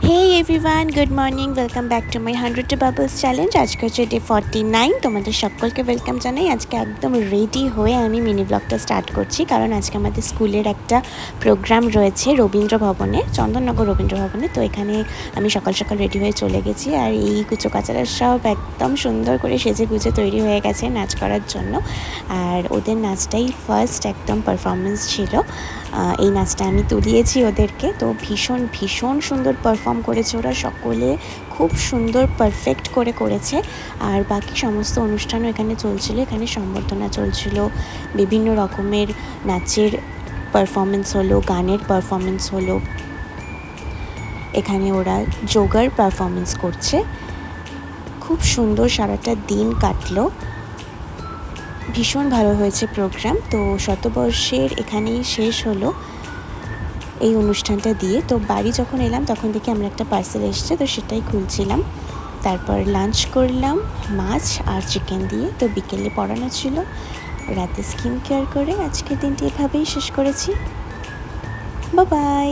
Hey everyone, good morning. Welcome back to my 100 to bubbles challenge. আজকে হচ্ছে day 49। তোমাদের সকলকে ওয়েলকাম জানাই। আজকে একদম রেডি হয়ে আমি মিনি ব্লগটা স্টার্ট করছি, কারণ আজকে আমাদের স্কুলের একটা প্রোগ্রাম রয়েছে রবীন্দ্র ভবনে, চন্দননগর রবীন্দ্র ভবনে। তো এখানে আমি সকাল সকাল রেডি হয়ে চলে গেছি, আর এই কুচো কাচারা সব একদম সুন্দর করে সেজে গুজে তৈরি হয়ে গেছে নাচ করার জন্য। আর ওদের নাচটাই ফার্স্ট একদম পারফরমেন্স ছিল। এই নাচটা আমি তুলিয়েছি ওদেরকে, তো ভীষণ ভীষণ সুন্দর পারফর্ম করেছে ওরা সকলে, খুব সুন্দর পারফেক্ট করে করেছে। আর বাকি সমস্ত অনুষ্ঠানও এখানে চলছিল, এখানে সম্বর্ধনা চলছিল, বিভিন্ন রকমের নাচের পারফরমেন্স হলো, গানের পারফরমেন্স হলো, এখানে ওরা যোগার পারফরমেন্স করছে। খুব সুন্দর সারাটা দিন কাটলো, ভীষণ ভালো হয়েছে প্রোগ্রাম। তো শতবর্ষের এখানেই শেষ হলো এই অনুষ্ঠানটা দিয়ে। তো বাড়ি যখন এলাম তখন দেখি আমরা একটা পার্সেল এসছে, তো সেটাই খুলছিলাম। তারপর লাঞ্চ করলাম মাছ আর চিকেন দিয়ে। তো বিকেলে পড়ানো ছিল, রাতে স্কিন কেয়ার করে আজকের দিনটি এভাবেই শেষ করেছি। Bye bye.